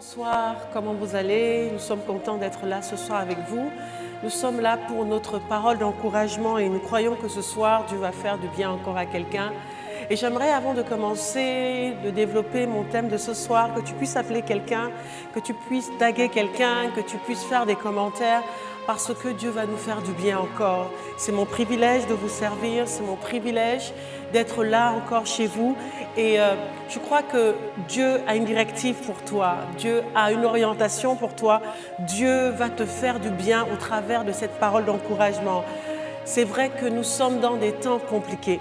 Bonsoir, comment vous allez? Nous sommes contents d'être là ce soir avec vous. Nous sommes là pour notre parole d'encouragement et nous croyons que ce soir, Dieu va faire du bien encore à quelqu'un. Et j'aimerais, avant de commencer, de développer mon thème de ce soir, que tu puisses appeler quelqu'un, que tu puisses taguer quelqu'un, que tu puisses faire des commentaires, parce que Dieu va nous faire du bien encore. C'est mon privilège de vous servir, c'est mon privilège d'être là encore chez vous. Et je crois que Dieu a une directive pour toi, Dieu a une orientation pour toi, Dieu va te faire du bien au travers de cette parole d'encouragement. C'est vrai que nous sommes dans des temps compliqués,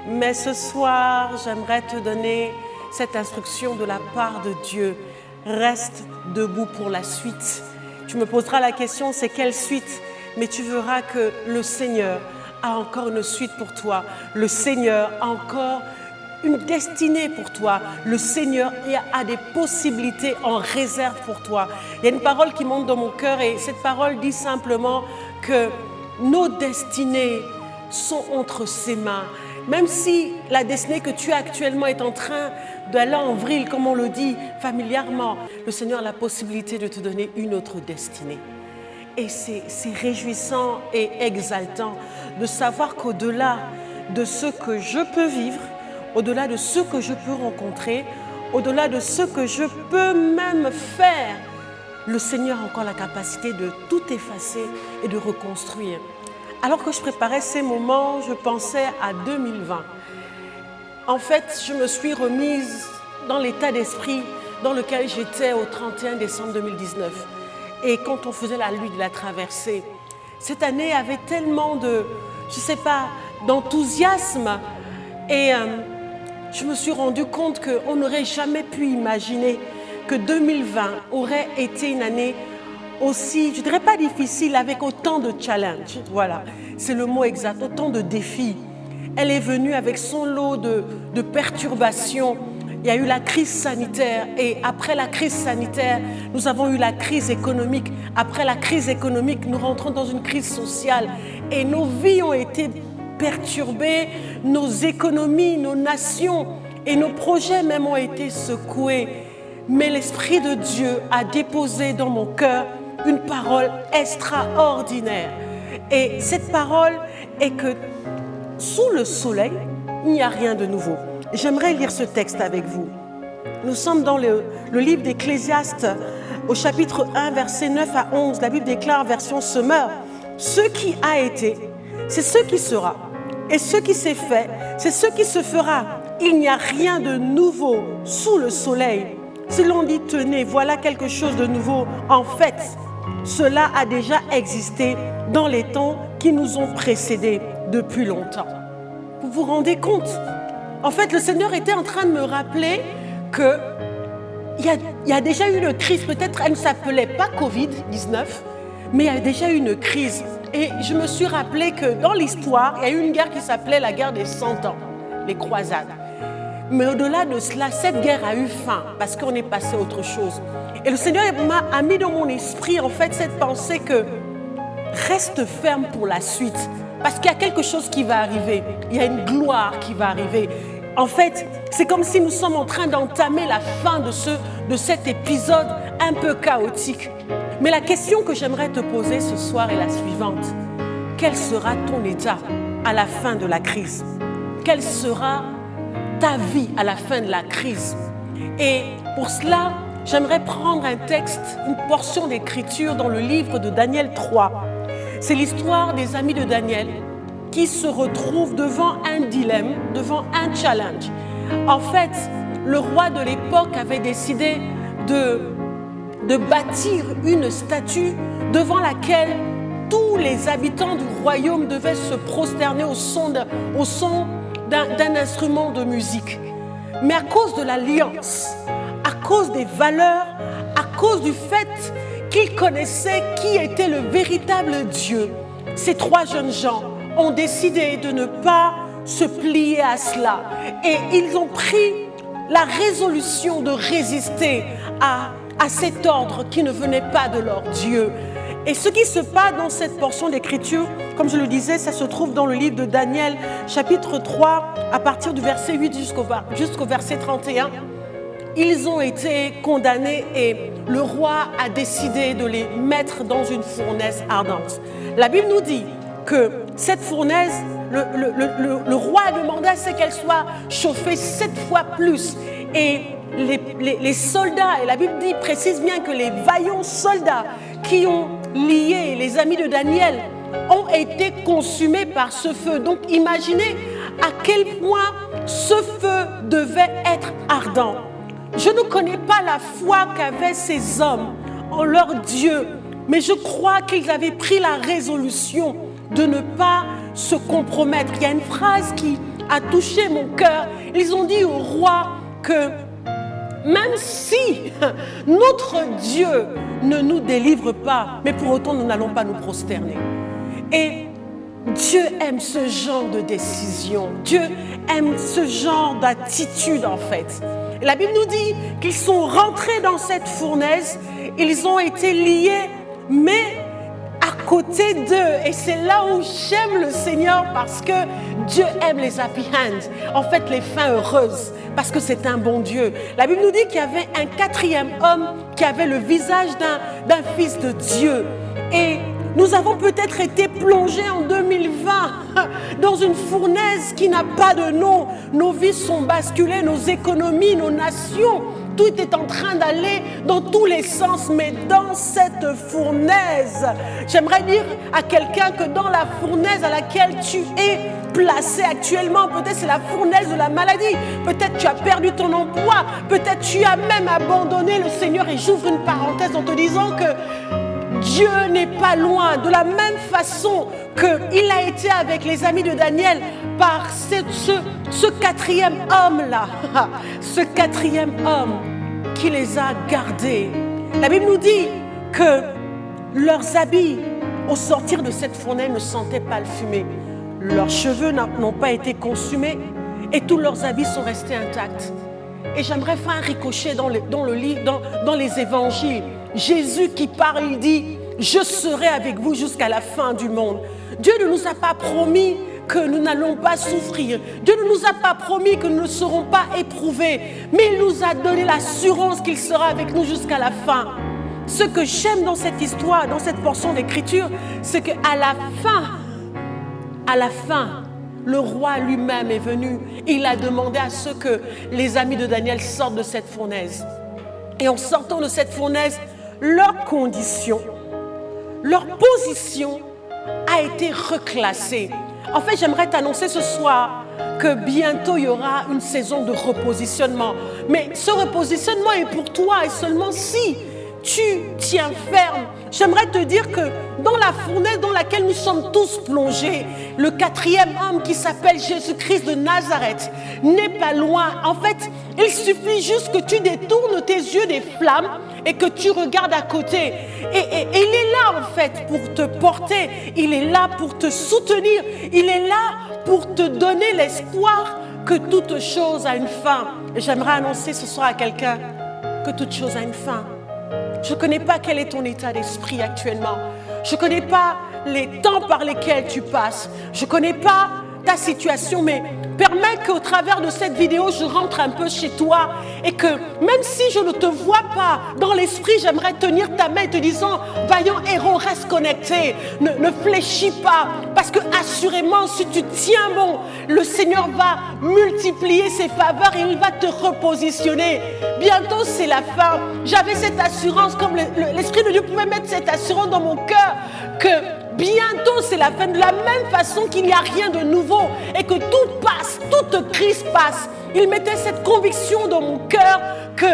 mais ce soir, j'aimerais te donner cette instruction de la part de Dieu. Reste debout pour la suite. Tu me poseras la question, c'est quelle suite? Mais tu verras que le Seigneur a encore une suite pour toi. Le Seigneur a encore une destinée pour toi. Le Seigneur a des possibilités en réserve pour toi. Il y a une parole qui monte dans mon cœur et cette parole dit simplement que nos destinées sont entre ses mains. Même si la destinée que tu as actuellement est en train d'aller en vrille, comme on le dit familièrement, le Seigneur a la possibilité de te donner une autre destinée. Et c'est réjouissant et exaltant de savoir qu'au-delà de ce que je peux vivre, au-delà de ce que je peux rencontrer, au-delà de ce que je peux même faire, le Seigneur a encore la capacité de tout effacer et de reconstruire. Alors que je préparais ces moments, je pensais à 2020. En fait, je me suis remise dans l'état d'esprit dans lequel j'étais au 31 décembre 2019. Et quand on faisait la nuit de la traversée, cette année avait tellement de, d'enthousiasme. Et je me suis rendu compte qu'on n'aurait jamais pu imaginer que 2020 aurait été une année aussi, je ne dirais pas difficile, avec autant de challenges. Voilà, c'est le mot exact, autant de défis. Elle est venue avec son lot de perturbations. Il y a eu la crise sanitaire et après la crise sanitaire, nous avons eu la crise économique. Après la crise économique, nous rentrons dans une crise sociale et nos vies ont été perturbées, nos économies, nos nations et nos projets même ont été secoués. Mais l'Esprit de Dieu a déposé dans mon cœur une parole extraordinaire. Et cette parole est que sous le soleil, il n'y a rien de nouveau. J'aimerais lire ce texte avec vous. Nous sommes dans le livre d'Ecclésiaste, au chapitre 1, versets 9 à 11. La Bible déclare, version Semeur, « Ce qui a été, c'est ce qui sera. Et ce qui s'est fait, c'est ce qui se fera. Il n'y a rien de nouveau sous le soleil. » Si l'on dit « tenez, voilà quelque chose de nouveau », en fait, cela a déjà existé dans les temps qui nous ont précédés depuis longtemps. Vous vous rendez compte? En fait, le Seigneur était en train de me rappeler qu'il y a déjà eu une crise. Peut-être elle ne s'appelait pas Covid-19, mais il y a déjà eu une crise. Et je me suis rappelé que dans l'histoire, il y a eu une guerre qui s'appelait la guerre des 100 ans, les croisades. Mais au-delà de cela, cette guerre a eu fin parce qu'on est passé à autre chose. Et le Seigneur m'a mis dans mon esprit en fait cette pensée que reste ferme pour la suite parce qu'il y a quelque chose qui va arriver. Il y a une gloire qui va arriver. En fait, c'est comme si nous sommes en train d'entamer la fin de cet épisode un peu chaotique. Mais la question que j'aimerais te poser ce soir est la suivante. Quel sera ton état à la fin de la crise? Quelle sera ta vie à la fin de la crise? Et pour cela, j'aimerais prendre un texte, une portion d'écriture dans le livre de Daniel 3. C'est l'histoire des amis de Daniel qui se retrouvent devant un dilemme, devant un challenge. En fait, le roi de l'époque avait décidé de bâtir une statue devant laquelle tous les habitants du royaume devaient se prosterner au son d'un instrument de musique. Mais à cause de l'alliance, à cause des valeurs, à cause du fait qu'ils connaissaient qui était le véritable Dieu, ces trois jeunes gens ont décidé de ne pas se plier à cela. Et ils ont pris la résolution de résister à cet ordre qui ne venait pas de leur Dieu. Et ce qui se passe dans cette portion d'écriture, comme je le disais, ça se trouve dans le livre de Daniel, chapitre 3, à partir du verset 8 jusqu'au verset 31. ils ont été condamnés et le roi a décidé de les mettre dans une fournaise ardente. La Bible nous dit que cette fournaise, le roi a demandé à ce qu'elle soit chauffée 7 fois plus. Et les soldats, et la Bible précise bien que les vaillants soldats qui ont lié les amis de Daniel ont été consumés par ce feu. Donc imaginez à quel point ce feu devait être ardent. Je ne connais pas la foi qu'avaient ces hommes en leur Dieu, mais je crois qu'ils avaient pris la résolution de ne pas se compromettre. Il y a une phrase qui a touché mon cœur. Ils ont dit au roi que même si notre Dieu ne nous délivre pas, mais pour autant nous n'allons pas nous prosterner. Et Dieu aime ce genre de décision. Dieu aime ce genre d'attitude en fait. Et la Bible nous dit qu'ils sont rentrés dans cette fournaise, ils ont été liés, mais à côté d'eux. Et c'est là où j'aime le Seigneur parce que Dieu aime les happy hands, en fait les fins heureuses, parce que c'est un bon Dieu. La Bible nous dit qu'il y avait un 4e homme qui avait le visage d'un fils de Dieu. Et nous avons peut-être été plongés en 2020 dans une fournaise qui n'a pas de nom. Nos vies sont basculées, nos économies, nos nations, tout est en train d'aller dans tous les sens, mais dans cette fournaise, j'aimerais dire à quelqu'un que dans la fournaise à laquelle tu es placé actuellement, peut-être c'est la fournaise de la maladie, peut-être tu as perdu ton emploi, peut-être tu as même abandonné le Seigneur. Et j'ouvre une parenthèse en te disant que Dieu n'est pas loin, de la même façon qu'il a été avec les amis de Daniel par ce 4e homme-là, ce 4e homme qui les a gardés. La Bible nous dit que leurs habits, au sortir de cette fournaise, ne sentaient pas le fumer. Leurs cheveux n'ont pas été consumés et tous leurs habits sont restés intacts. Et j'aimerais faire un ricochet dans les évangiles. Jésus qui parle, il dit « Je serai avec vous jusqu'à la fin du monde ». Dieu ne nous a pas promis que nous n'allons pas souffrir. Dieu ne nous a pas promis que nous ne serons pas éprouvés. Mais il nous a donné l'assurance qu'il sera avec nous jusqu'à la fin. Ce que j'aime dans cette histoire, dans cette portion d'écriture, c'est qu'à la fin, le roi lui-même est venu. Il a demandé à ceux que les amis de Daniel sortent de cette fournaise. Et en sortant de cette fournaise, leur condition, leur position a été reclassée. En fait, j'aimerais t'annoncer ce soir que bientôt il y aura une saison de repositionnement. Mais ce repositionnement est pour toi et seulement si tu tiens ferme. J'aimerais te dire que dans la fournaise dans laquelle nous sommes tous plongés, le 4e homme qui s'appelle Jésus-Christ de Nazareth n'est pas loin. En fait, il suffit juste que tu détournes tes yeux des flammes et que tu regardes à côté. Et il est là en fait pour te porter, il est là pour te soutenir, il est là pour te donner l'espoir que toute chose a une fin. Et j'aimerais annoncer ce soir à quelqu'un que toute chose a une fin. Je ne connais pas quel est ton état d'esprit actuellement. Je ne connais pas les temps par lesquels tu passes. Je ne connais pas ta situation, mais permets qu'au travers de cette vidéo, je rentre un peu chez toi et que même si je ne te vois pas dans l'esprit, j'aimerais tenir ta main et te disant, vaillant héros, reste connecté, ne fléchis pas, parce que assurément, si tu tiens bon, le Seigneur va multiplier ses faveurs et il va te repositionner. Bientôt, c'est la fin. J'avais cette assurance, comme l'Esprit de Dieu pouvait mettre cette assurance dans mon cœur, que bientôt, c'est la fin, de la même façon qu'il n'y a rien de nouveau et que tout passe, toute crise passe. Il mettait cette conviction dans mon cœur que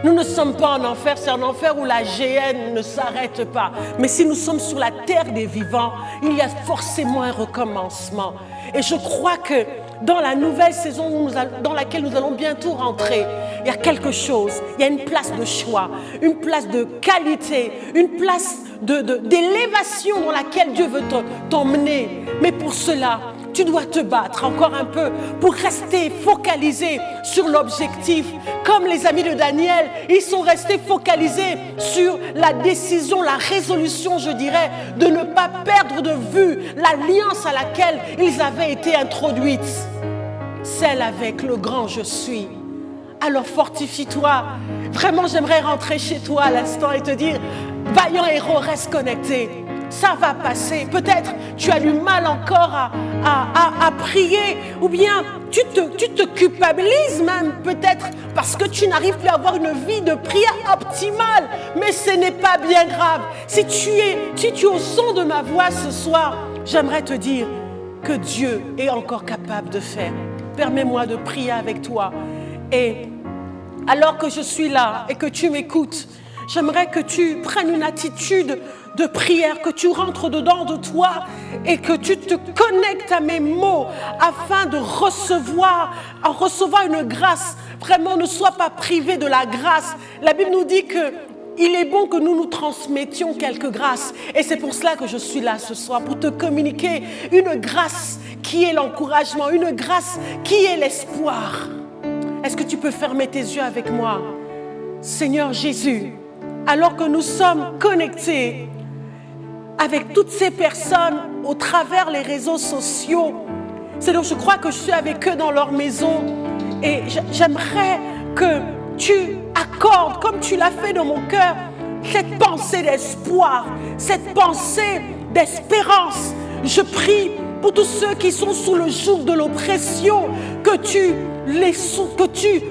nous ne sommes pas en enfer, c'est un enfer où la géhenne ne s'arrête pas. Mais si nous sommes sur la terre des vivants, il y a forcément un recommencement. Et je crois que dans la nouvelle saison dans laquelle nous allons bientôt rentrer, il y a quelque chose, il y a une place de choix, une place de qualité, une place d'élévation dans laquelle Dieu veut t'emmener. Mais pour cela, tu dois te battre encore un peu pour rester focalisé sur l'objectif. Comme les amis de Daniel, ils sont restés focalisés sur la décision, la résolution, je dirais, de ne pas perdre de vue l'alliance à laquelle ils avaient été introduits. Celle avec le grand je suis. alors fortifie-toi. Vraiment, j'aimerais rentrer chez toi à l'instant et te dire, vaillant héros, reste connecté. Ça va passer. Peut-être tu as du mal encore à prier, ou bien tu te culpabilises même peut-être parce que tu n'arrives plus à avoir une vie de prière optimale. Mais ce n'est pas bien grave. Si tu es au son de ma voix ce soir, j'aimerais te dire que Dieu est encore capable de faire. Permets-moi de prier avec toi. Et alors que je suis là et que tu m'écoutes, j'aimerais que tu prennes une attitude de prière, que tu rentres dedans de toi et que tu te connectes à mes mots afin de recevoir une grâce. Vraiment, ne sois pas privé de la grâce. La Bible nous dit qu'il est bon que nous nous transmettions quelques grâces. Et c'est pour cela que je suis là ce soir, pour te communiquer une grâce qui est l'encouragement, une grâce qui est l'espoir. Est-ce que tu peux fermer tes yeux avec moi? Seigneur Jésus, alors que nous sommes connectés avec toutes ces personnes au travers les réseaux sociaux, Seigneur, je crois que je suis avec eux dans leur maison et j'aimerais que tu accordes, comme tu l'as fait dans mon cœur, cette pensée d'espoir, cette pensée d'espérance. Je prie pour tous ceux qui sont sous le joug de l'oppression, que tu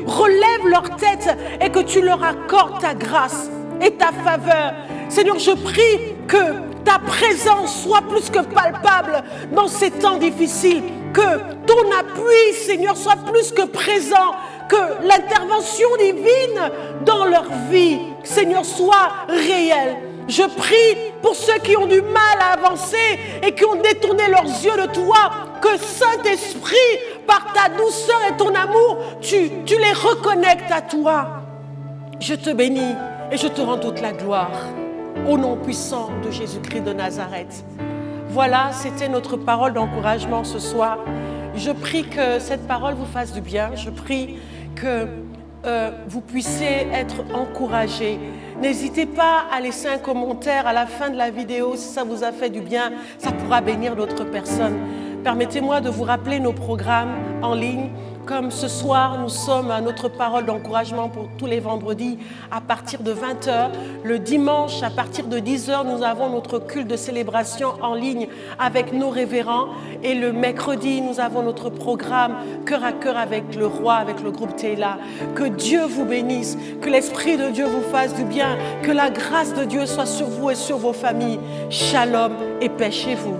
relèves leur tête et que tu leur accordes ta grâce et ta faveur. Seigneur, je prie que ta présence soit plus que palpable dans ces temps difficiles, que ton appui, Seigneur, soit plus que présent, que l'intervention divine dans leur vie, Seigneur, soit réelle. Je prie pour ceux qui ont du mal à avancer et qui ont détourné leurs yeux de toi, que Saint-Esprit, par ta douceur et ton amour, tu les reconnectes à toi. Je te bénis et je te rends toute la gloire. Au nom puissant de Jésus-Christ de Nazareth. Voilà, c'était notre parole d'encouragement ce soir. Je prie que cette parole vous fasse du bien. Je prie que vous puissiez être encouragés. N'hésitez pas à laisser un commentaire à la fin de la vidéo. Si ça vous a fait du bien, ça pourra bénir d'autres personnes. Permettez-moi de vous rappeler nos programmes en ligne. Comme ce soir, nous sommes à notre parole d'encouragement pour tous les vendredis à partir de 20h. Le dimanche, à partir de 10h, nous avons notre culte de célébration en ligne avec nos révérends. Et le mercredi, nous avons notre programme cœur à cœur avec le roi, avec le groupe Théla. Que Dieu vous bénisse, que l'Esprit de Dieu vous fasse du bien, que la grâce de Dieu soit sur vous et sur vos familles. Shalom et paix chez vous.